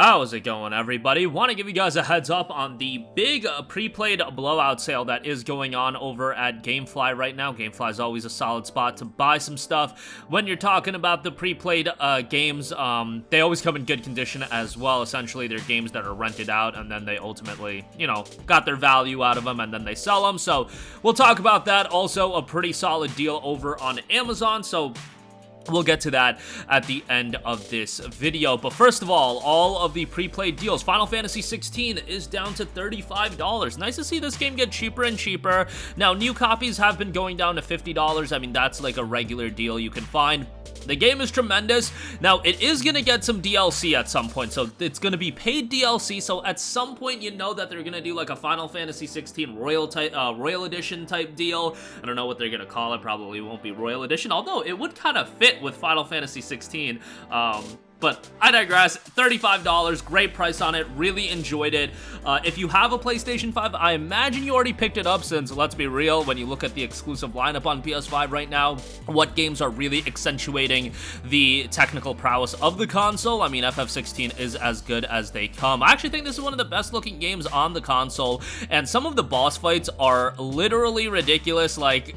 How's it going, everybody? Want to give you guys a heads up on the big pre-played blowout sale that is going on over at GameFly right now. GameFly is always a solid spot to buy some stuff. When you're talking about the pre-played games, they always come in good condition as well. Essentially, they're games that are rented out, and then they ultimately, got their value out of them, and then they sell them. So we'll talk about that. Also, a pretty solid deal over on Amazon. So we'll get to that at the end of this video. But first of all of the pre-played deals. Final Fantasy 16 is down to $35. Nice to see this game get cheaper and cheaper. Now, new copies have been going down to $50. I mean, that's like a regular deal you can find. The game is tremendous. Now, it is going to get some DLC at some point, so it's going to be paid DLC, so at some point, you know that they're going to do like a Final Fantasy 16 Royal Edition type deal. I don't know what they're going to call it. Probably won't be Royal Edition, although it would kind of fit with Final Fantasy 16. But I digress. $35, great price on it, really enjoyed it. If you have a PlayStation 5, I imagine you already picked it up since, let's be real, when you look at the exclusive lineup on PS5 right now, what games are really accentuating the technical prowess of the console? I mean, FF16 is as good as they come. I actually think this is one of the best looking games on the console, and some of the boss fights are literally ridiculous, like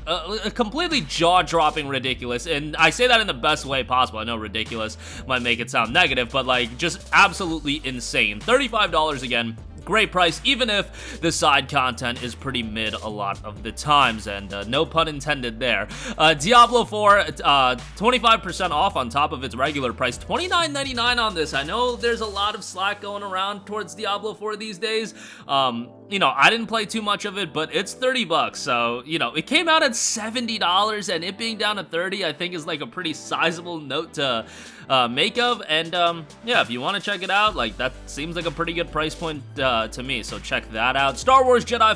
completely jaw-dropping ridiculous, and I say that in the best way possible. I know ridiculous might make it sound negative, but like just absolutely insane. $35 again. Great price, even if the side content is pretty mid a lot of the times, and no pun intended there. Diablo IV, 25% off on top of its regular price, $29.99 on this. I know there's a lot of slack going around towards Diablo IV these days. I didn't play too much of it, but it's $30, so, it came out at $70, and it being down to $30, I think is like a pretty sizable note to make of, and yeah, if you want to check it out, like, that seems like a pretty good price point to me, so check that out. Star Wars Jedi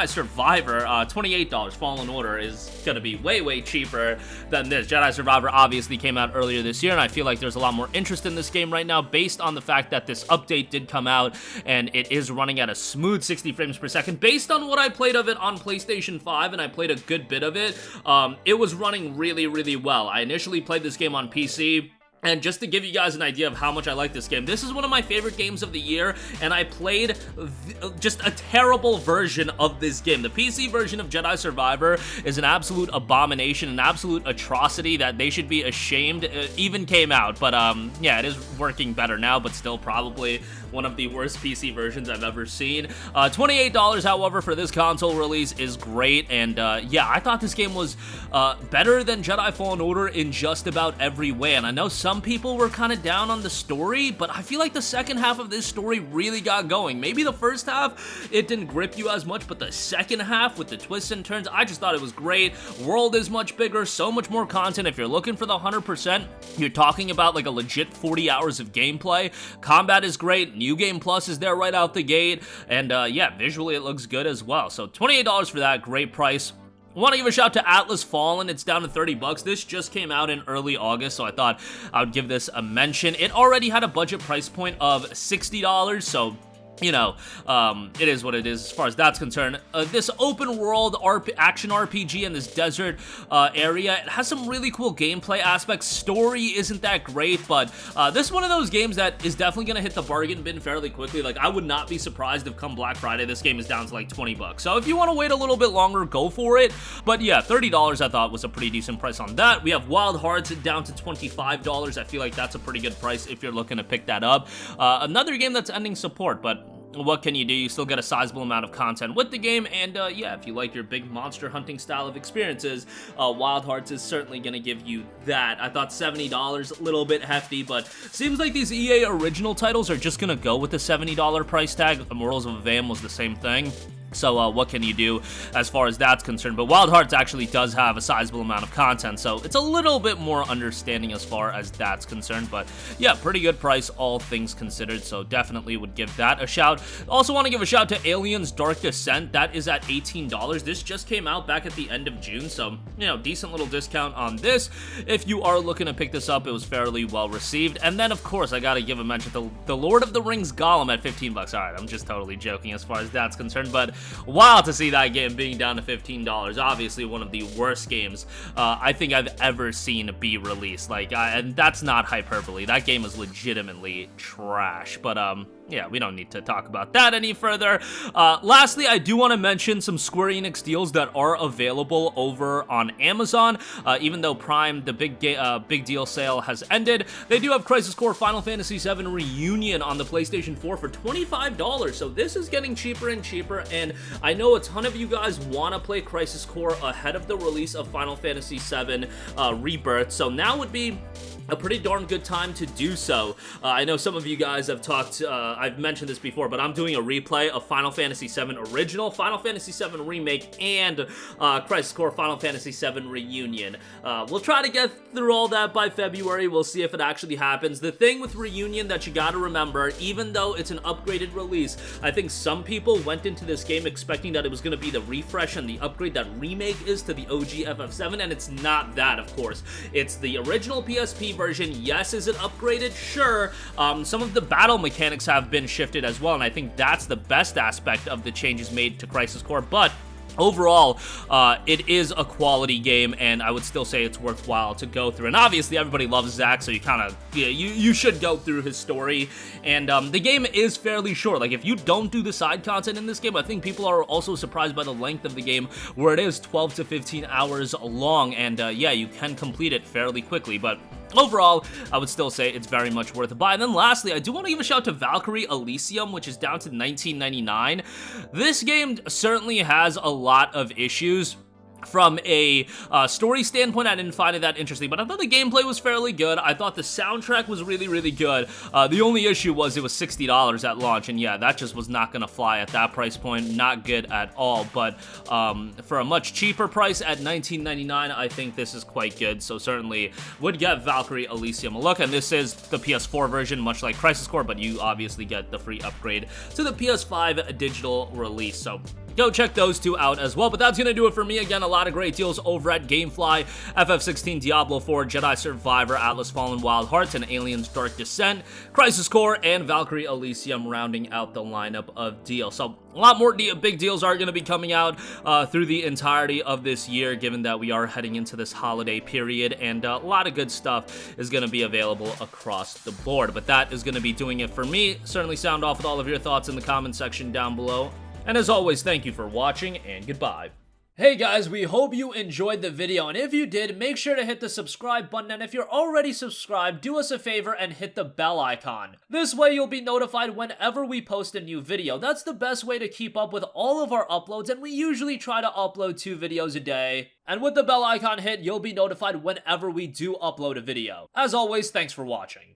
Survivor, $28. Fallen Order is gonna be way cheaper than this. Jedi Survivor obviously came out earlier this year, and I feel like there's a lot more interest in this game right now based on the fact that this update did come out, and it is running at a smooth 60 frames per second. Based on what I played of it on PlayStation 5, and I played a good bit of it, it was running really well. I initially played this game on PC, and just to give you guys an idea of how much I like this game, this is one of my favorite games of the year, and I played just a terrible version of this game. The PC version of Jedi Survivor is an absolute abomination, an absolute atrocity that they should be ashamed it even came out, but yeah, it is working better now, but still probably one of the worst PC versions I've ever seen. $28, however, for this console release is great, and yeah, I thought this game was better than Jedi Fallen Order in just about every way, and I know some people were kind of down on the story, but I feel like the second half of this story really got going. Maybe the first half, it didn't grip you as much, but the second half with the twists and turns, I just thought it was great. World is much bigger, so much more content. If you're looking for the 100%, you're talking about like a legit 40 hours of gameplay. Combat is great. New Game Plus is there right out the gate, and yeah, visually it looks good as well. So $28 for that, great price. I want to give a shout to Atlas Fallen. It's down to $30. This just came out in early August, so I thought I would give this a mention. It already had a budget price point of $60, so it is what it is as far as that's concerned. This open world action RPG in this desert area, it has some really cool gameplay aspects. Story isn't that great, but this is one of those games that is definitely going to hit the bargain bin fairly quickly. Like, I would not be surprised if come Black Friday, this game is down to like $20. So if you want to wait a little bit longer, go for it. But yeah, $30 I thought was a pretty decent price on that. We have Wild Hearts down to $25. I feel like that's a pretty good price if you're looking to pick that up. Another game that's ending support, but what can you do? You still get a sizable amount of content with the game, and yeah, if you like your big monster hunting style of experiences, Wild Hearts is certainly going to give you that. I thought $70, a little bit hefty, but seems like these EA original titles are just going to go with the $70 price tag. Immortals of Avam was the same thing. So what can you do as far as that's concerned? But Wild Hearts actually does have a sizable amount of content, so it's a little bit more understanding as far as that's concerned. But yeah, pretty good price, all things considered, so definitely would give that a shout. Also want to give a shout to Aliens Dark Descent. That is at $18. This just came out back at the end of June, so, decent little discount on this. If you are looking to pick this up, it was fairly well received. And then, of course, I gotta give a mention to the Lord of the Rings Gollum at $15. All right, I'm just totally joking as far as that's concerned, but Wild to see that game being down to $15. Obviously, one of the worst games I think I've ever seen be released. Like, and that's not hyperbole. That game is legitimately trash. But yeah, we don't need to talk about that any further. Lastly, I do want to mention some Square Enix deals that are available over on Amazon. Even though Prime, the big deal sale, has ended, they do have Crisis Core Final Fantasy VII Reunion on the PlayStation 4 for $25. So this is getting cheaper and cheaper, and I know a ton of you guys want to play Crisis Core ahead of the release of Final Fantasy VII Rebirth, so now would be a pretty darn good time to do so. I know some of you guys have talked, I've mentioned this before, but I'm doing a replay of Final Fantasy VII Original, Final Fantasy VII Remake, and Crisis Core Final Fantasy VII Reunion. We'll try to get through all that by February. We'll see if it actually happens. The thing with Reunion that you gotta remember, even though it's an upgraded release, I think some people went into this game expecting that it was gonna be the refresh and the upgrade that Remake is to the OG FF7, and it's not that, of course. It's the original PSP version. Yes, is it upgraded? Sure. Some of the battle mechanics have been shifted as well, and I think that's the best aspect of the changes made to Crisis Core, but overall, it is a quality game, and I would still say it's worthwhile to go through. And obviously, everybody loves Zack, so you kind of, yeah, you should go through his story. And the game is fairly short. Like, if you don't do the side content in this game, I think people are also surprised by the length of the game, where it is 12 to 15 hours long. And yeah, you can complete it fairly quickly, but overall, I would still say it's very much worth a buy. And then lastly, I do want to give a shout to Valkyrie Elysium, which is down to $19.99. This game certainly has a lot of issues. From a story standpoint, I didn't find it that interesting, but I thought the gameplay was fairly good. I thought the soundtrack was really, really good. The only issue was it was $60 at launch, and yeah, that just was not going to fly at that price point. Not good at all, but for a much cheaper price at $19.99, I think this is quite good, so certainly would get Valkyrie Elysium a look. And this is the PS4 version, much like Crisis Core, but you obviously get the free upgrade to the PS5 digital release, so go check those two out as well. But that's gonna do it for me. Again, a lot of great deals over at GameFly, FF16, Diablo IV, Jedi Survivor, Atlas Fallen Wild Hearts, and Aliens Dark Descent, Crisis Core, and Valkyrie Elysium rounding out the lineup of deals. So a lot more big deals are going to be coming out through the entirety of this year, given that we are heading into this holiday period, and a lot of good stuff is going to be available across the board. But that is going to be doing it for me. Certainly sound off with all of your thoughts in the comment section down below. And as always, thank you for watching, and goodbye. Hey guys, we hope you enjoyed the video, and if you did, make sure to hit the subscribe button, and if you're already subscribed, do us a favor and hit the bell icon. This way you'll be notified whenever we post a new video. That's the best way to keep up with all of our uploads, and we usually try to upload 2 videos a day. And with the bell icon hit, you'll be notified whenever we do upload a video. As always, thanks for watching.